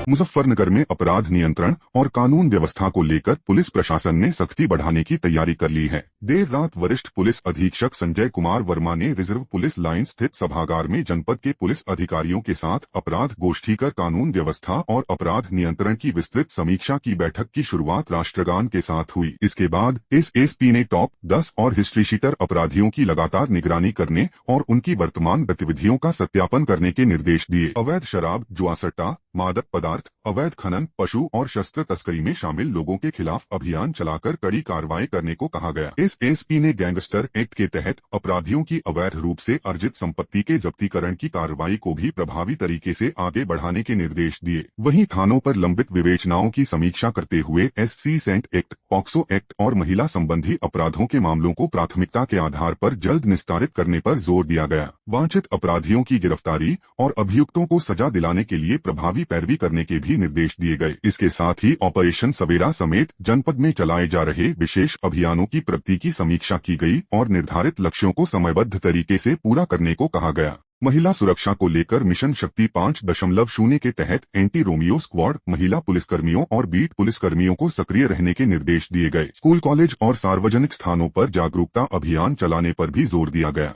मुजफ्फरनगर में अपराध नियंत्रण और कानून व्यवस्था को लेकर पुलिस प्रशासन ने सख्ती बढ़ाने की तैयारी कर ली है। देर रात वरिष्ठ पुलिस अधीक्षक संजय कुमार वर्मा ने रिजर्व पुलिस लाइन स्थित सभागार में जनपद के पुलिस अधिकारियों के साथ अपराध गोष्ठी कर कानून व्यवस्था और अपराध नियंत्रण की विस्तृत समीक्षा की बैठक की शुरुआत राष्ट्रगान के साथ हुई। इसके बाद एसएसपी ने टॉप 10 और हिस्ट्री शीटर अपराधियों की लगातार निगरानी करने और उनकी वर्तमान गतिविधियों का सत्यापन करने के निर्देश दिए। अवैध शराब, जुआसट्टा, मादक पदार्थ, अवैध खनन, पशु और शस्त्र तस्करी में शामिल लोगों के खिलाफ अभियान चलाकर कड़ी कार्रवाई करने को कहा गया। एसएसपी ने गैंगस्टर एक्ट के तहत अपराधियों की अवैध रूप से अर्जित संपत्ति के जब्तीकरण की कार्रवाई को भी प्रभावी तरीके से आगे बढ़ाने के निर्देश दिए। वहीं थानों पर लंबित विवेचनाओं की समीक्षा करते हुए SC सेंट एक्ट, पॉक्सो एक्ट और महिला संबंधी अपराधों के मामलों को प्राथमिकता के आधार पर जल्द निस्तारित करने पर जोर दिया गया। वांछित अपराधियों की गिरफ्तारी और अभियुक्तों को सजा दिलाने के लिए प्रभावी पैरवी करने के भी निर्देश दिए गए। इसके साथ ही ऑपरेशन सवेरा समेत जनपद में चलाए जा रहे विशेष अभियानों की प्रगति की समीक्षा की गई और निर्धारित लक्ष्यों को समयबद्ध तरीके से पूरा करने को कहा गया। महिला सुरक्षा को लेकर मिशन शक्ति 5.0 के तहत एंटी रोमियो स्क्वाड महिला पुलिसकर्मियों और बीट पुलिसकर्मियों को सक्रिय रहने के निर्देश दिए गए। स्कूल, कॉलेज और सार्वजनिक स्थानों पर जागरूकता अभियान चलाने पर भी जोर दिया गया।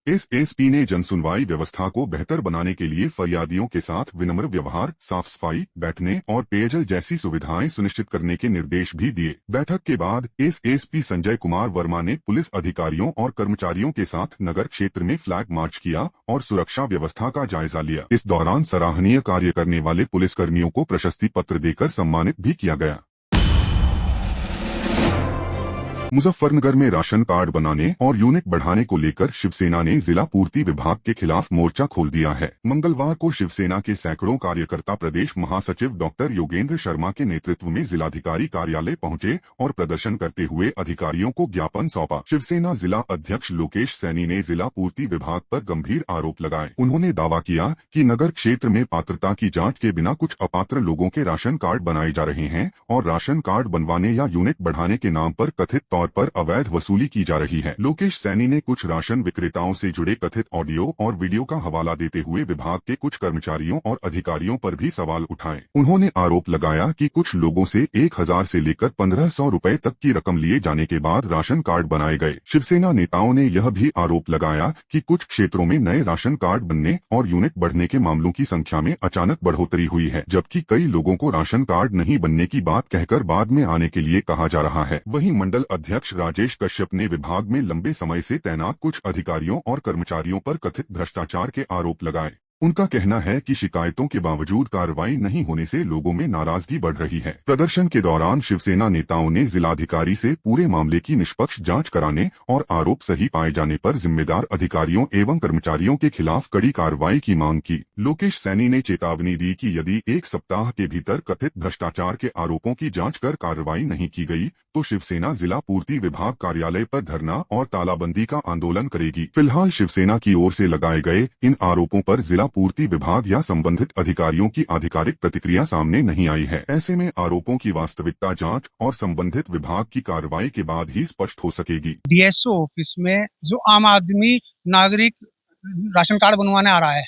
एसएसपी ने जनसुनवाई व्यवस्था को बेहतर बनाने के लिए फरियादियों के साथ विनम्र व्यवहार, साफ सफाई, बैठने और पेयजल जैसी सुविधाएं सुनिश्चित करने के निर्देश भी दिए। बैठक के बाद एसएसपी संजय कुमार वर्मा ने पुलिस अधिकारियों और कर्मचारियों के साथ नगर क्षेत्र में फ्लैग मार्च किया और सुरक्षा व्यवस्था का जायजा लिया। इस दौरान सराहनीय कार्य करने वाले पुलिसकर्मियों को प्रशस्ति पत्र देकर सम्मानित भी किया गया। मुजफ्फरनगर में राशन कार्ड बनाने और यूनिट बढ़ाने को लेकर शिवसेना ने जिला पूर्ति विभाग के खिलाफ मोर्चा खोल दिया है। मंगलवार को शिवसेना के सैकड़ों कार्यकर्ता प्रदेश महासचिव डॉक्टर योगेंद्र शर्मा के नेतृत्व में जिलाधिकारी कार्यालय पहुंचे और प्रदर्शन करते हुए अधिकारियों को ज्ञापन सौंपा। शिवसेना जिला अध्यक्ष लोकेश सैनी ने जिला पूर्ति विभाग पर गंभीर आरोप लगाए। उन्होंने दावा किया कि नगर क्षेत्र में पात्रता की जाँच के बिना कुछ अपात्र लोगों के राशन कार्ड बनाए जा रहे हैं और राशन कार्ड बनवाने या यूनिट बढ़ाने के नाम पर कथित पर अवैध वसूली की जा रही है। लोकेश सैनी ने कुछ राशन विक्रेताओं से जुड़े कथित ऑडियो और वीडियो का हवाला देते हुए विभाग के कुछ कर्मचारियों और अधिकारियों पर भी सवाल उठाए। उन्होंने आरोप लगाया कि कुछ लोगों से 1000 से लेकर 1500 रुपए तक की रकम लिए जाने के बाद राशन कार्ड बनाए गए। शिवसेना नेताओं ने यह भी आरोप लगाया कि कुछ क्षेत्रों में नए राशन कार्ड बनने और यूनिट बढ़ने के मामलों की संख्या में अचानक बढ़ोतरी हुई है, जबकि कई लोगों को राशन कार्ड नहीं बनने की बात कहकर बाद में आने के लिए कहा जा रहा है। वहीं मंडल अध्यक्ष राजेश कश्यप ने विभाग में लंबे समय से तैनात कुछ अधिकारियों और कर्मचारियों पर कथित भ्रष्टाचार के आरोप लगाए। उनका कहना है कि शिकायतों के बावजूद कार्रवाई नहीं होने से लोगों में नाराजगी बढ़ रही है। प्रदर्शन के दौरान शिवसेना नेताओं ने जिलाधिकारी से पूरे मामले की निष्पक्ष जांच कराने और आरोप सही पाए जाने पर जिम्मेदार अधिकारियों एवं कर्मचारियों के खिलाफ कड़ी कार्रवाई की मांग की। लोकेश सैनी ने चेतावनी दी कि यदि 1 सप्ताह के भीतर कथित भ्रष्टाचार के आरोपों की जाँच कर कार्रवाई नहीं की गई तो शिवसेना जिला पूर्ति विभाग कार्यालय पर धरना और तालाबंदी का आंदोलन करेगी। फिलहाल शिवसेना की ओर से लगाए गए इन आरोपों पर जिला पूर्ति विभाग या संबंधित अधिकारियों की आधिकारिक प्रतिक्रिया सामने नहीं आई है। ऐसे में आरोपों की वास्तविकता जांच और संबंधित विभाग की कार्रवाई के बाद ही स्पष्ट हो सकेगी। डीएसओ ऑफिस में जो आम आदमी नागरिक राशन कार्ड बनवाने आ रहा है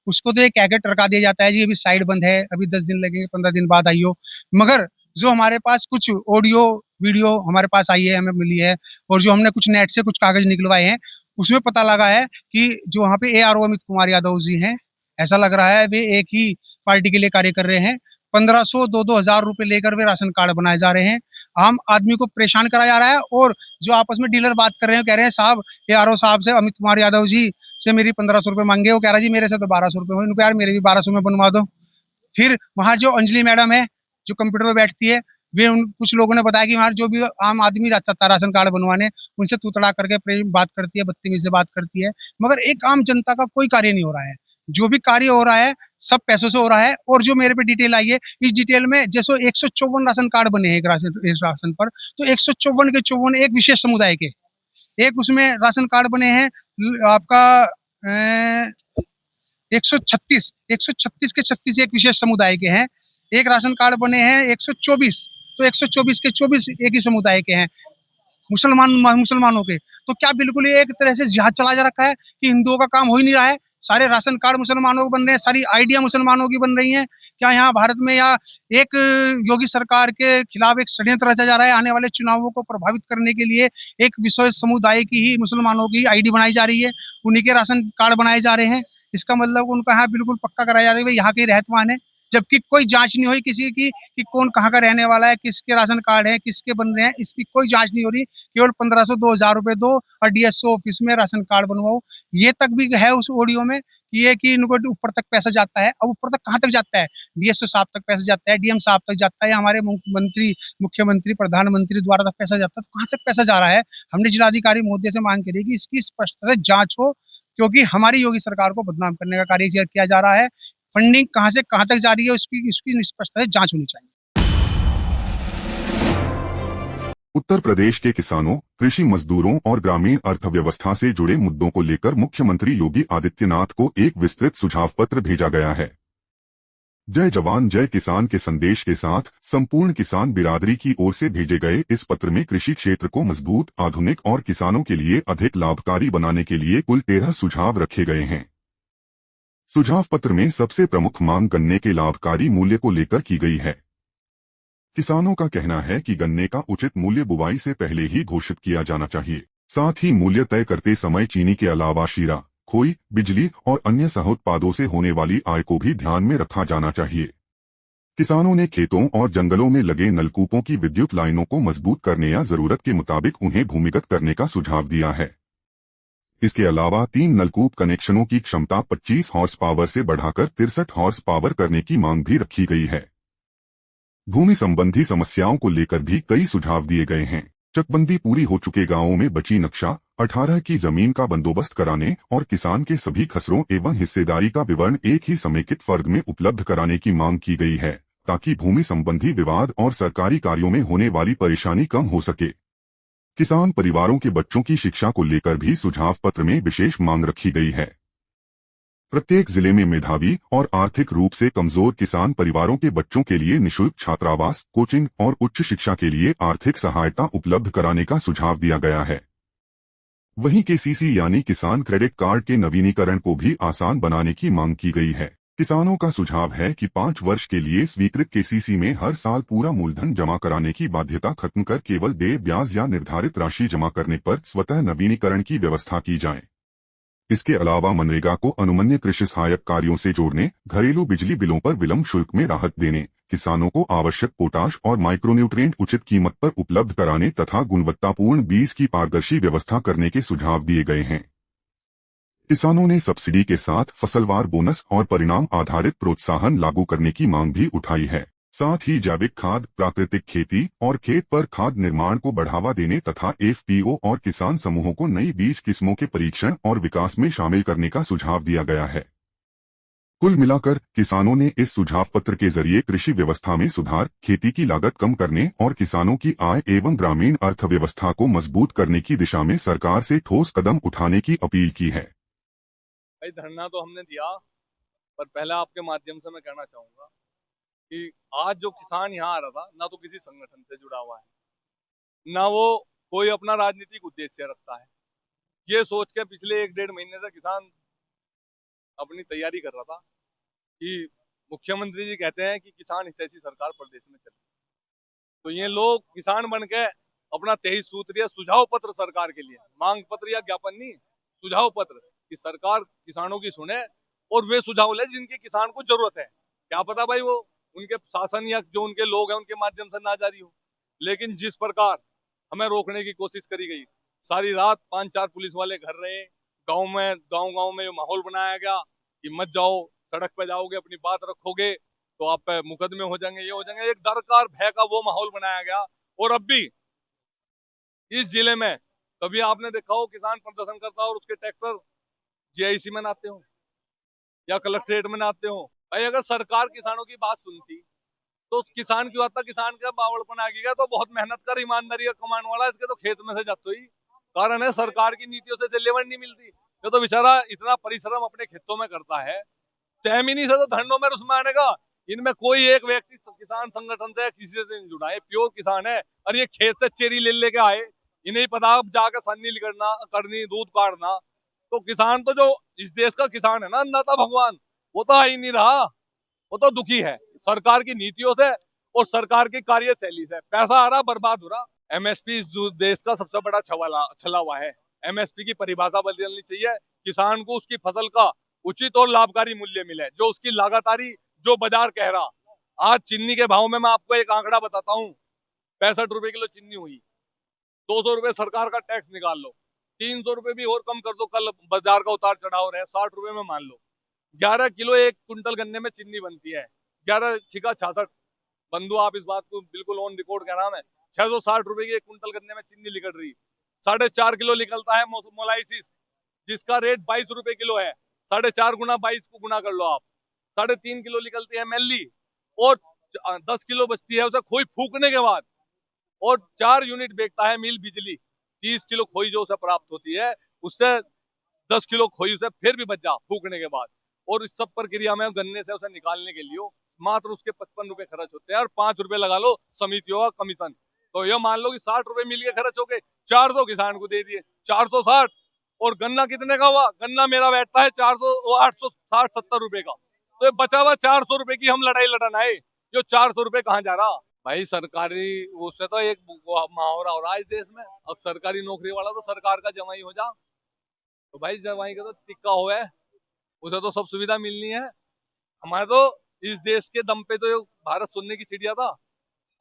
उसको तो एक कैकेट टरका दिया जाता है, जी अभी साइड बंद है, अभी 10 दिन लगेंगे, 15 दिन बाद आइयो। मगर जो हमारे पास कुछ ऑडियो वीडियो हमारे पास आई है, हमें मिली है, और जो हमने कुछ नेट से कुछ कागज निकलवाए हैं उसमें पता लगा है कि जो वहाँ पे ARO अमित कुमार यादव जी हैं, ऐसा लग रहा है वे एक ही पार्टी के लिए कार्य कर रहे हैं। 1500 2-2 हजार रुपए लेकर वे राशन कार्ड बनाए जा रहे हैं। आम आदमी को परेशान करा जा रहा है और जो आपस में डीलर बात कर रहे हैं कह रहे हैं साहब ARO साहब से, अमित कुमार यादव जी से मेरी 1500 रुपए मांगे, वो कह रहा जी मेरे से तो 1200 रुपए हुए, यार मेरे भी 1200 में बनवा दो। फिर वहाँ जो अंजलि मैडम है जो कंप्यूटर पे बैठती है, वे कुछ लोगों ने बताया कि हमारे जो भी आम आदमी जाता था राशन कार्ड बनवाने उनसे तूतड़ा करके प्रेम बात करती है, बदतमीजी से बात करती है, मगर एक आम जनता का कोई कार्य नहीं हो रहा है। जो भी कार्य हो रहा है सब पैसों से हो रहा है। और जो मेरे पे डिटेल आई है, इस डिटेल में जैसे 154 राशन कार्ड बने हैं एक राशन पर, तो 154 के 54 एक विशेष समुदाय के, एक उसमें राशन कार्ड बने हैं आपका 136 के 36 एक विशेष समुदाय के हैं। एक राशन कार्ड बने हैं 124, तो 124 के 24 एक ही समुदाय के हैं, मुसलमानों के। तो क्या बिल्कुल एक तरह से जिहाद चला जा रखा है कि हिंदुओं का काम हो ही नहीं रहा है, सारे राशन कार्ड मुसलमानों को बन रहे हैं, सारी आईडिया मुसलमानों की बन रही हैं। क्या यहाँ भारत में या एक योगी सरकार के खिलाफ एक षड्यंत्र रचा जा रहा है? आने वाले चुनावों को प्रभावित करने के लिए एक विशेष समुदाय की ही मुसलमानों की आईडी बनाई जा रही है, उन्हीं के राशन कार्ड बनाए जा रहे हैं। इसका मतलब उनका यहाँ बिल्कुल पक्का कराया जा रहा है भाई यहाँ के रहतवान है, जबकि कोई जांच नहीं हुई किसी की कि कौन कहाँ का रहने वाला है, किसके राशन कार्ड है, किसके बन रहे हैं, इसकी कोई जांच नहीं हो रही। केवल 1500 2000 रुपए दो और डीएसओ ऑफिस में राशन कार्ड बनवाओ। ये तक भी है उस ऑडियो में कि ये कि इनको ऊपर तक पैसा जाता है। अब ऊपर तक कहाँ तक जाता है? डीएसओ साहब तक पैसा जाता है, डीएम साहब तक जाता है, हमारे मंत्री, मुख्यमंत्री, प्रधानमंत्री द्वारा तक पैसा जाता है। तो कहाँ तक पैसा जा रहा है? हमने जिलाधिकारी महोदय से मांग करी कि इसकी स्पष्टता से जांच हो, क्योंकि हमारी योगी सरकार को बदनाम करने का कार्य किया जा रहा है। फंडिंग कहाँ से कहाँ तक जा रही है उसकी इसकी स्पष्टता से जांच होनी चाहिए। उत्तर प्रदेश के किसानों, कृषि मजदूरों और ग्रामीण अर्थव्यवस्था से जुड़े मुद्दों को लेकर मुख्यमंत्री योगी आदित्यनाथ को एक विस्तृत सुझाव पत्र भेजा गया है। जय जवान जय किसान के संदेश के साथ संपूर्ण किसान बिरादरी की ओर से भेजे गए इस पत्र में कृषि क्षेत्र को मजबूत, आधुनिक और किसानों के लिए अधिक लाभकारी बनाने के लिए कुल 13 सुझाव रखे गए हैं। सुझाव पत्र में सबसे प्रमुख मांग गन्ने के लाभकारी मूल्य को लेकर की गई है। किसानों का कहना है कि गन्ने का उचित मूल्य बुवाई से पहले ही घोषित किया जाना चाहिए। साथ ही मूल्य तय करते समय चीनी के अलावा शीरा, खोई, बिजली और अन्य सहोत्पादों से होने वाली आय को भी ध्यान में रखा जाना चाहिए। किसानों ने खेतों और जंगलों में लगे नलकूपों की विद्युत लाइनों को मजबूत करने या जरूरत के मुताबिक उन्हें भूमिगत करने का सुझाव दिया है। इसके अलावा 3 नलकूप कनेक्शनों की क्षमता 25 हॉर्स पावर से बढ़ाकर 63 हॉर्स पावर करने की मांग भी रखी गई है। भूमि संबंधी समस्याओं को लेकर भी कई सुझाव दिए गए हैं। चकबंदी पूरी हो चुके गांवों में बची नक्शा 18 की जमीन का बंदोबस्त कराने और किसान के सभी खसरों एवं हिस्सेदारी का विवरण एक ही समेकित फर्द में उपलब्ध कराने की मांग की गई है, ताकि भूमि संबंधी विवाद और सरकारी कार्यों में होने वाली परेशानी कम हो सके। किसान परिवारों के बच्चों की शिक्षा को लेकर भी सुझाव पत्र में विशेष मांग रखी गई है। प्रत्येक जिले में मेधावी और आर्थिक रूप से कमजोर किसान परिवारों के बच्चों के लिए निःशुल्क छात्रावास, कोचिंग और उच्च शिक्षा के लिए आर्थिक सहायता उपलब्ध कराने का सुझाव दिया गया है। वहीं केसीसी यानी किसान क्रेडिट कार्ड के नवीनीकरण को भी आसान बनाने की मांग की गई है। किसानों का सुझाव है कि 5 वर्ष के लिए स्वीकृत केसीसी में हर साल पूरा मूलधन जमा कराने की बाध्यता खत्म कर केवल देय ब्याज या निर्धारित राशि जमा करने पर स्वतः नवीनीकरण की व्यवस्था की जाए। इसके अलावा मनरेगा को अनुमन्य कृषि सहायक कार्यों से जोड़ने, घरेलू बिजली बिलों पर विलंब शुल्क में राहत देने, किसानों को आवश्यक पोटाश और माइक्रोन्यूट्रिएंट उचित कीमत पर उपलब्ध कराने तथा गुणवत्तापूर्ण बीज की पारदर्शी व्यवस्था करने के सुझाव दिए गए हैं। किसानों ने सब्सिडी के साथ फसलवार बोनस और परिणाम आधारित प्रोत्साहन लागू करने की मांग भी उठाई है। साथ ही जैविक खाद, प्राकृतिक खेती और खेत पर खाद निर्माण को बढ़ावा देने तथा एफपीओ और किसान समूहों को नई बीज किस्मों के परीक्षण और विकास में शामिल करने का सुझाव दिया गया है। कुल मिलाकर किसानों ने इस सुझाव पत्र के जरिए कृषि व्यवस्था में सुधार, खेती की लागत कम करने और किसानों की आय एवं ग्रामीण अर्थव्यवस्था को मजबूत करने की दिशा में सरकार से ठोस कदम उठाने की अपील की है। धरना तो हमने दिया, पर पहले आपके माध्यम से मैं कहना चाहूंगा कि आज जो किसान यहाँ आ रहा था, ना तो किसी संगठन से जुड़ा हुआ है, ना वो कोई अपना राजनीतिक उद्देश्य रखता है। ये सोच के पिछले 1-1.5 महीने से किसान अपनी तैयारी कर रहा था कि मुख्यमंत्री जी कहते हैं कि किसान हितैषी सरकार प्रदेश में चले, तो ये लोग किसान बन के अपना 23 सूत्रीय सुझाव पत्र सरकार के लिए, मांग पत्र या ज्ञापन नहीं, सुझाव पत्र, कि सरकार किसानों की सुने और वे सुझाव ले जिनकी किसान को जरूरत है। क्या पता भाई वो उनके शासन या जो उनके लोग हैं उनके माध्यम से ना जारी हो। लेकिन जिस प्रकार हमें रोकने की कोशिश करी गई, सारी रात 5-4 पुलिस वाले घर रहे, गांव में माहौल बनाया गया कि मत जाओ, सड़क पे जाओगे अपनी बात रखोगे तो आप पे मुकदमे हो जाएंगे, ये हो जाएंगे, एक डर का भय का वो माहौल बनाया गया। और अब भी इस जिले में कभी आपने देखा हो किसान प्रदर्शन करता और उसके ट्रैक्टर जीआईसी में नाते हो या कलेक्ट्रेट में नाते हो। भाई अगर सरकार किसानों की बात सुनती तो किसान की बात, किसान का बावड़पन आ गया तो बहुत मेहनत कर ईमानदारी का कमाने वाला, इसके तो खेत में से जाते ही कारण है सरकार की नीतियों से लेवन नहीं मिलती। ये तो बेचारा इतना परिश्रम अपने खेतों में करता है, टाइम ही नहीं से तो धरनों में उसमें आने का। इनमें कोई एक व्यक्ति किसान संगठन से किसी से नहीं जुड़ा है, प्योर किसान है। और ये खेत से चेरी ले लेके आए, इन्हें पता जाकर सन्नी करना, दूध काटना, तो किसान तो जो इस देश का किसान है ना, अन्नदाता भगवान, वो तो आ ही नहीं रहा, वो तो दुखी है सरकार की नीतियों से और सरकार की कार्यशैली से। पैसा आ रहा, बर्बाद हो रहा। एमएसपी इस देश का सबसे बड़ा छला हुआ है। एमएसपी की परिभाषा बदलनी चाहिए, किसान को उसकी फसल का उचित और लाभकारी मूल्य मिले, जो उसकी लागतारी, जो बाजार कह रहा। आज चीनी के भाव में मैं आपको एक आंकड़ा बताता हूँ, 65 रुपए किलो चीनी हुई, 200 रुपए सरकार का टैक्स निकाल लो, 300 रुपए भी और कम कर दो, कल बाजार का उतार चढ़ाव रहे 60 रुपए में मान लो, 11 किलो एक कुंटल गन्ने में चीनी बनती है, 11 छिका 66। बंधु आप इस बात को बिल्कुल ऑन रिकॉर्ड कह रहा मैं, 660 रुपए की एक कुंटल गन्ने में चीनी निकल रही। 4.5 किलो निकलता है मोलाइसिस, जिसका रेट 22 रुपए किलो है। 4.5 गुना 22 को गुना कर लो आप, 3.5 किलो निकलती है मैली, और 10 किलो बचती है उसे खोई फूकने के बाद, और 4 यूनिट बेचता है मिल बिजली। 30 किलो खोई जो उसे प्राप्त होती है, उससे 10 किलो खोई उसे फिर भी बच जा फूकने के बाद। और इस सब प्रक्रिया में गन्ने से उसे निकालने के लिए मात्र उसके 55 रुपए खर्च होते हैं, और 5 रुपए लगा लो समितियों का कमीशन, तो ये मान लो कि 60 रुपए मिल के खर्च हो गए, 400 किसान को दे दिए, 460। और गन्ना कितने का हुआ? गन्ना मेरा बैठता है 400, 860-70 रुपए का, तो ये बचा हुआ 400 रुपए की हम लड़ाई लड़ना है। जो 400 रुपए कहाँ जा रहा भाई? सरकारी उससे तो एक मुहावरा हो रहा है इस देश में, अब सरकारी नौकरी वाला तो सरकार का जवाई हो जा, तो भाई जवाई का तो टिक्का हो है, उसे तो सब सुविधा मिलनी है। हमारे तो इस देश के दम पे तो भारत सोने की चिड़िया था।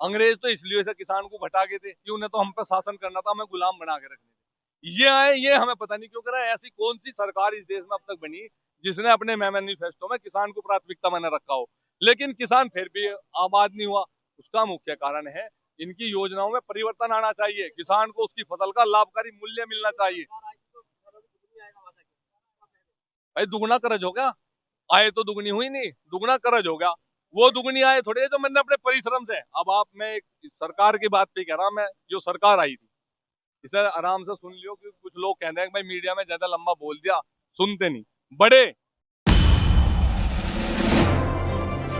अंग्रेज तो इसलिए से किसान को घटा के थे कि उन्हें तो हम पे शासन करना था, हमें गुलाम बना के रखने थे। ये आए, ये हमें पता नहीं क्यों करा। ऐसी कौन सी सरकार इस देश में अब तक बनी जिसने अपने मैनिफेस्टो में किसान को प्राथमिकता बना रखा हो? लेकिन किसान फिर भी आबाद नहीं हुआ। उसका मुख्य कारण है इनकी योजनाओं में परिवर्तन आना चाहिए, किसान को उसकी फसल का लाभकारी मूल्य मिलना चाहिए। भाई दुगुना कर्ज हो गया, आय तो दुगनी हुई नहीं, दुगना कर्ज हो गया। वो दुगनी आय थोड़ी है जो मैंने अपने परिश्रम से। अब आप, मैं एक सरकार की बात पे कह रहा हूं, मैं जो सरकार आई थी इसे आराम से सुन लियो, कि कुछ लोग कहते हैं कि भाई मीडिया में ज्यादा लंबा बोल दिया, सुनते नहीं बड़े।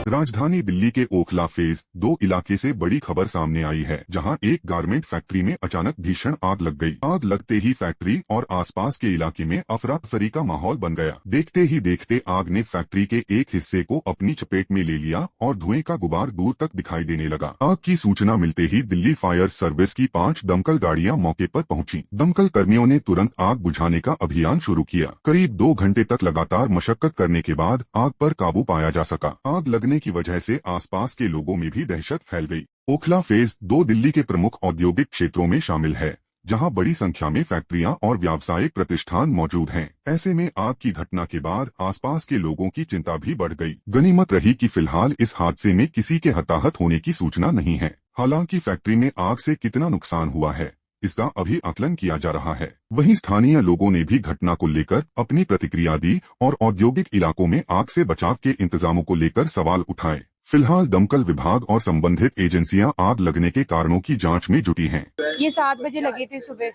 राजधानी दिल्ली के ओखला फेज 2 इलाके से बड़ी खबर सामने आई है, जहां एक गारमेंट फैक्ट्री में अचानक भीषण आग लग गई। आग लगते ही फैक्ट्री और आसपास के इलाके में अफरा तफरी का माहौल बन गया। देखते ही देखते आग ने फैक्ट्री के एक हिस्से को अपनी चपेट में ले लिया और धुएं का गुबार दूर तक दिखाई देने लगा। आग की सूचना मिलते ही दिल्ली फायर सर्विस की 5 दमकल गाड़ियां मौके पर पहुंची। दमकल कर्मियों ने तुरंत आग बुझाने का अभियान शुरू किया। करीब 2 घंटे तक लगातार मशक्कत करने के बाद आग पर काबू पाया जा सका। आग लगने की वजह से आसपास के लोगों में भी दहशत फैल गई। ओखला फेज 2 दिल्ली के प्रमुख औद्योगिक क्षेत्रों में शामिल है, जहां बड़ी संख्या में फैक्ट्रियां और व्यावसायिक प्रतिष्ठान मौजूद हैं। ऐसे में आग की घटना के बाद आसपास के लोगों की चिंता भी बढ़ गई। गनीमत रही कि फिलहाल इस हादसे में किसी के हताहत होने की सूचना नहीं है। हालांकि फैक्ट्री में आग से कितना नुकसान हुआ है, इसका अभी आकलन किया जा रहा है। वहीं स्थानीय लोगों ने भी घटना को लेकर अपनी प्रतिक्रिया दी और औद्योगिक इलाकों में आग से बचाव के इंतजामों को लेकर सवाल उठाए। फिलहाल दमकल विभाग और संबंधित एजेंसियां आग लगने के कारणों की जांच में जुटी हैं। ये 7 बजे लगी थी सुबह।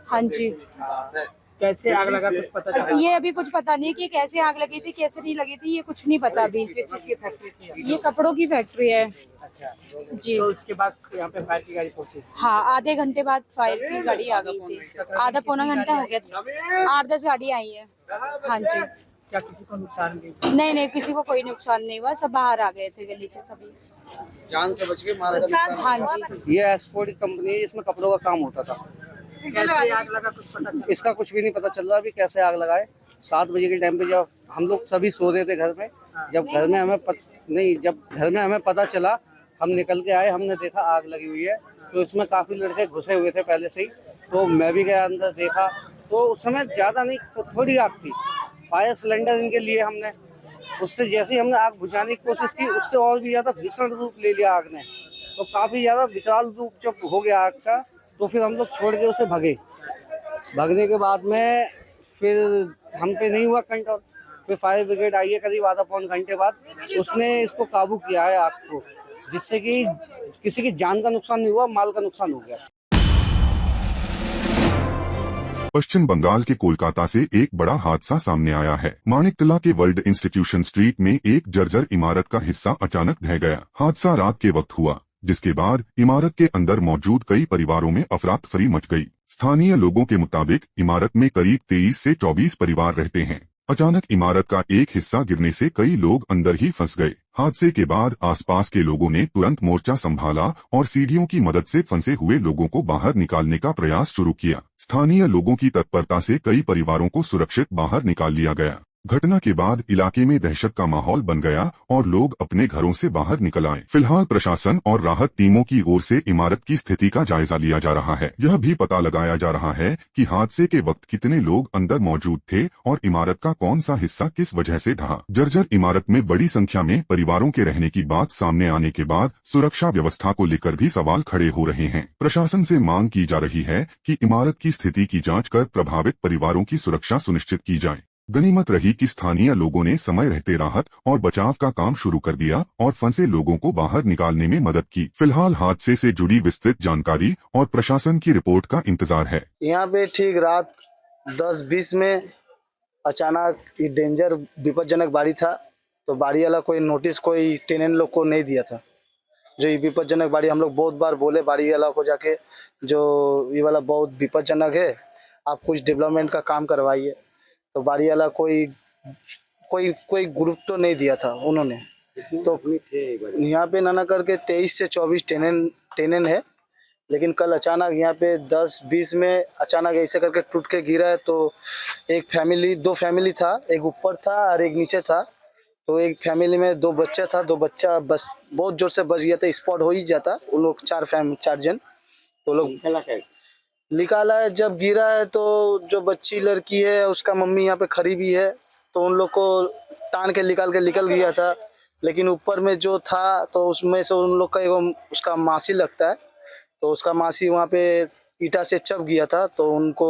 हाँ जी। कैसे आग लगा कुछ पता चला? ये अभी कुछ पता नहीं कि कैसे आग लगी थी, कैसे नहीं लगी थी, ये कुछ नहीं पता अभी। किस चीज की फैक्ट्री थी? ये कपड़ों की फैक्ट्री है। अच्छा जी। तो उसके बाद यहाँ पे फायर की गाड़ी पहुंची? हाँ, आधे घंटे बाद फायर की गाड़ी आ गई थी। आधा पौना घंटा हो गया, 8-10 गाड़ी आई है। हाँ जी। क्या किसी को नुकसान भी? नहीं नहीं, किसी को कोई नुकसान नहीं हुआ, सब बाहर आ गए थे गली से सभी। जान से बच गए, मारा जान। हाँ जी। ये एक्सपोर्ट कंपनी है, इसमें कपड़ों का काम होता था। कैसे आग लगा कुछ पता चला? इसका कुछ भी नहीं पता चल रहा अभी कैसे आग लगाए। 7 बजे के टाइम पे जब हम लोग सभी सो रहे थे घर में, जब घर में हमें पता चला, हम निकल के आए, हमने देखा आग लगी हुई है। तो इसमें काफी लड़के घुसे हुए थे पहले से ही, तो मैं भी गया अंदर, देखा तो उस समय ज्यादा नहीं, तो थोड़ी आग थी। फायर सिलेंडर इनके लिए हमने, उससे जैसे ही हमने आग बुझाने की कोशिश की, उससे और भी ज्यादा भीषण रूप ले लिया आग ने। तो काफी ज्यादा विकराल रूप जब हो गया आग का, तो फिर हम लोग छोड़ के उसे भगे। भगने के बाद में फिर हम पे नहीं हुआ कंट्रोल, फिर फायर ब्रिगेड आई है करीब आधा पौन घंटे बाद। उसने इसको काबू किया है आग को, जिससे कि किसी की जान का नुकसान नहीं हुआ, माल का नुकसान हो गया। पश्चिम बंगाल के कोलकाता से एक बड़ा हादसा सामने आया है। मानिकतला के वर्ल्ड इंस्टीट्यूशन स्ट्रीट में एक जर्जर इमारत का हिस्सा अचानक ढह गया। हादसा रात के वक्त हुआ, जिसके बाद इमारत के अंदर मौजूद कई परिवारों में अफरा तफरी मच गई। स्थानीय लोगों के मुताबिक इमारत में करीब 23 से 24 परिवार रहते हैं। अचानक इमारत का एक हिस्सा गिरने से कई लोग अंदर ही फंस गए। हादसे के बाद आसपास के लोगों ने तुरंत मोर्चा संभाला और सीढ़ियों की मदद से फंसे हुए लोगों को बाहर निकालने का प्रयास शुरू किया। स्थानीय लोगों की तत्परता से कई परिवारों को सुरक्षित बाहर निकाल लिया गया। घटना के बाद इलाके में दहशत का माहौल बन गया और लोग अपने घरों से बाहर निकल आए। फिलहाल प्रशासन और राहत टीमों की ओर से इमारत की स्थिति का जायजा लिया जा रहा है। यह भी पता लगाया जा रहा है कि हादसे के वक्त कितने लोग अंदर मौजूद थे और इमारत का कौन सा हिस्सा किस वजह से ढहा। जर्जर इमारत में बड़ी संख्या में परिवारों के रहने की बात सामने आने के बाद सुरक्षा व्यवस्था को लेकर भी सवाल खड़े हो रहे हैं। प्रशासन से मांग की जा रही है कि इमारत की स्थिति की जाँच कर प्रभावित परिवारों की सुरक्षा सुनिश्चित की जाए। गनीमत रही कि स्थानीय लोगों ने समय रहते राहत और बचाव का काम शुरू कर दिया और फंसे लोगों को बाहर निकालने में मदद की। फिलहाल हादसे से जुड़ी विस्तृत जानकारी और प्रशासन की रिपोर्ट का इंतजार है। यहाँ पे ठीक रात 10:20 में अचानक ये डेंजर विपज्जनक बारी था, तो बारी वाला कोई नोटिस कोई टेनेंट लोग को नहीं दिया था। जो ये विपज्जनक बारी हम लोग बहुत बार बोले बारी वाला को जाके, जो ये वाला बहुत विपज्जनक है, आप कुछ डेवलपमेंट का काम करवाइए। तो बारी वाला कोई ग्रुप तो नहीं दिया था उन्होंने। तो यहाँ पे ना करके 23 से 24 टेनेंट है, लेकिन कल अचानक यहाँ पे 10-20 में अचानक ऐसे करके टूट के गिरा है। तो दो फैमिली था, एक ऊपर था और एक नीचे था। तो एक फैमिली में 2 बच्चा था, 2 बच्चा बस बहुत जोर से बच गया था, स्पॉट हो ही जाता। वो लोग 4 जन तो लोग निकाला है। जब गिरा है तो जो बच्ची लड़की है उसका मम्मी यहाँ पे खड़ी भी है, तो उन लोग को टान के निकल गया था। लेकिन ऊपर में जो था तो उसमें से उन लोग का एगो उसका मासी लगता है, तो उसका मासी वहाँ पे ईटा से चप गया था। तो उनको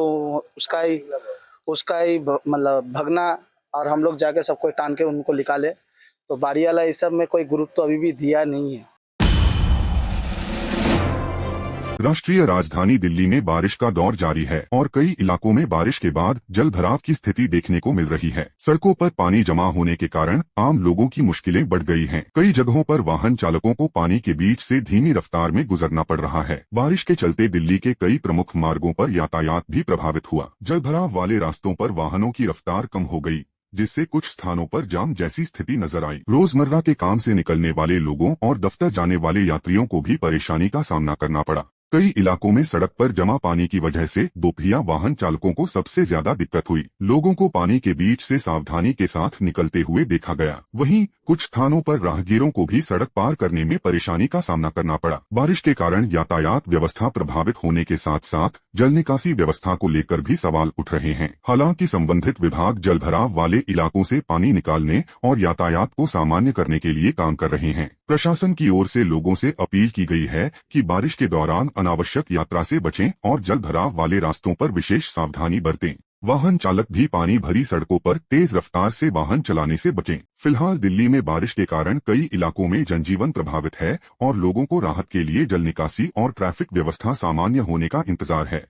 उसका ही मतलब भगना और हम लोग जाके सबको टान के उनको निकाले। तो बारी वाला इस सब में कोई गुरुत्व अभी भी दिया नहीं है। राष्ट्रीय राजधानी दिल्ली में बारिश का दौर जारी है और कई इलाकों में बारिश के बाद जल भराव की स्थिति देखने को मिल रही है। सड़कों पर पानी जमा होने के कारण आम लोगों की मुश्किलें बढ़ गई हैं। कई जगहों पर वाहन चालकों को पानी के बीच से धीमी रफ्तार में गुजरना पड़ रहा है। बारिश के चलते दिल्ली के कई प्रमुख मार्गों पर यातायात भी प्रभावित हुआ। जल भराव वाले रास्तों पर वाहनों की रफ्तार कम हो गई, जिससे कुछ स्थानों पर जाम जैसी स्थिति नजर आई। रोजमर्रा के काम से निकलने वाले लोगों और दफ्तर जाने वाले यात्रियों को भी परेशानी का सामना करना पड़ा। कई इलाकों में सड़क पर जमा पानी की वजह से दोपहिया वाहन चालकों को सबसे ज्यादा दिक्कत हुई। लोगों को पानी के बीच से सावधानी के साथ निकलते हुए देखा गया। वहीं कुछ स्थानों पर राहगीरों को भी सड़क पार करने में परेशानी का सामना करना पड़ा। बारिश के कारण यातायात व्यवस्था प्रभावित होने के साथ साथ जल निकासी व्यवस्था को लेकर भी सवाल उठ रहे हैं। हालांकि संबंधित विभाग जल भराव वाले इलाकों से पानी निकालने और यातायात को सामान्य करने के लिए काम कर रहे हैं। प्रशासन की ओर से लोगों से अपील की गई है कि बारिश के दौरान अनावश्यक यात्रा से बचें और जल भराव वाले रास्तों पर विशेष सावधानी बरतें। वाहन चालक भी पानी भरी सड़कों पर तेज रफ्तार से वाहन चलाने से बचें। फिलहाल दिल्ली में बारिश के कारण कई इलाकों में जनजीवन प्रभावित है और लोगों को राहत के लिए जल निकासी और ट्रैफिक व्यवस्था सामान्य होने का इंतजार है।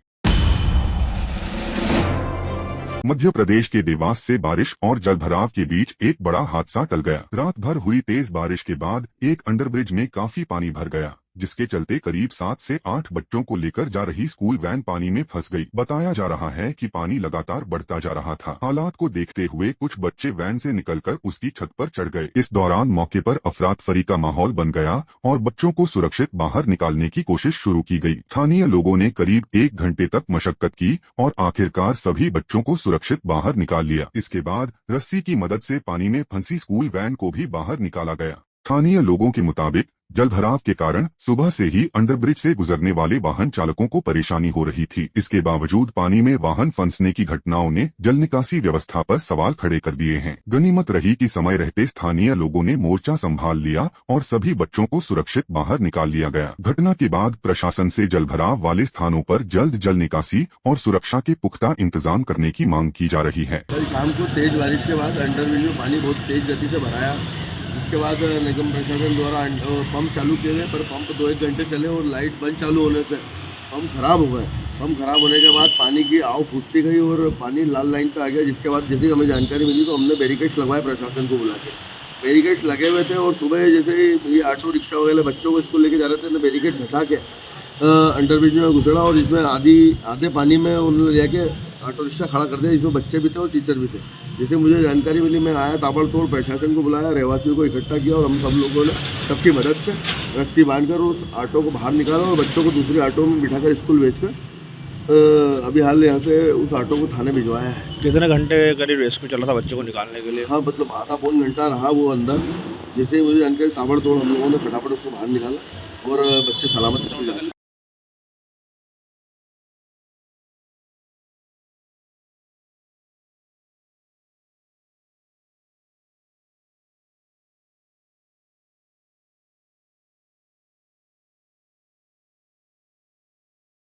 मध्य प्रदेश के देवास से बारिश और जलभराव के बीच एक बड़ा हादसा टल गया। रात भर हुई तेज बारिश के बाद एक अंडरब्रिज में काफी पानी भर गया, जिसके चलते करीब 7 से 8 बच्चों को लेकर जा रही स्कूल वैन पानी में फंस गई। बताया जा रहा है कि पानी लगातार बढ़ता जा रहा था। हालात को देखते हुए कुछ बच्चे वैन से निकलकर उसकी छत पर चढ़ गए। इस दौरान मौके पर अफरातफरी का माहौल बन गया और बच्चों को सुरक्षित बाहर निकालने की कोशिश शुरू की गई। स्थानीय लोगों ने करीब 1 घंटे तक मशक्कत की और आखिरकार सभी बच्चों को सुरक्षित बाहर निकाल लिया। इसके बाद रस्सी की मदद से पानी में फंसी स्कूल वैन को भी बाहर निकाला गया। स्थानीय लोगों के मुताबिक जलभराव के कारण सुबह से ही अंडरब्रिज से गुजरने वाले वाहन चालकों को परेशानी हो रही थी। इसके बावजूद पानी में वाहन फंसने की घटनाओं ने जल निकासी व्यवस्था पर सवाल खड़े कर दिए हैं। गनीमत रही कि समय रहते स्थानीय लोगों ने मोर्चा संभाल लिया और सभी बच्चों को सुरक्षित बाहर निकाल लिया गया। घटना के बाद प्रशासन से जलभराव वाले स्थानों पर जल्द जल निकासी और सुरक्षा के पुख्ता इंतजाम करने की मांग की जा रही है। कल शाम को तेज बारिश के बाद अंडरब्रिज में पानी बहुत तेज गति से भराया। उसके बाद निगम प्रशासन द्वारा पंप चालू किए गए, पर पंप 2-1 घंटे चले और लाइट बंद चालू होने से पंप खराब हो गए। पंप खराब होने के बाद पानी की आव फूटती गई और पानी लाल लाइन पे आ गया, जिसके बाद जैसे हमें जानकारी मिली तो हमने बैरिकेड्स लगवाए प्रशासन को बुला के। बैरिकेड्स लगे हुए थे और सुबह जैसे ये ऑटो रिक्शा वगैरह बच्चों को स्कूल लेके जा रहे थे, बैरिकेड्स हटा के अंडरब्रिज में घुसड़ा और इसमें आधे पानी में उन्होंने ले जाके ऑटो रिक्शा खड़ा कर दिया, जिसमें बच्चे भी थे और टीचर भी थे। जिससे मुझे जानकारी मिली, मैं आया, ताबड़तोड़ प्रशासन को बुलाया, रहवासियों को इकट्ठा किया और हम सब लोगों ने सबकी मदद से रस्सी बांधकर उस ऑटो को बाहर निकाला और बच्चों को दूसरे ऑटो में बिठाकर स्कूल भेजकर अभी हाल यहाँ से उस ऑटो को थाने भिजवाया है। कितने घंटे करीब रेस्क्यू चला था बच्चों को निकालने के लिए? हाँ, मतलब आधा पौन घंटा रहा वो अंदर। जैसे मुझे जानकारी, ताबड़तोड़ हम लोगों ने फटाफट उसको बाहर निकाला और बच्चे सलामत स्कूल जा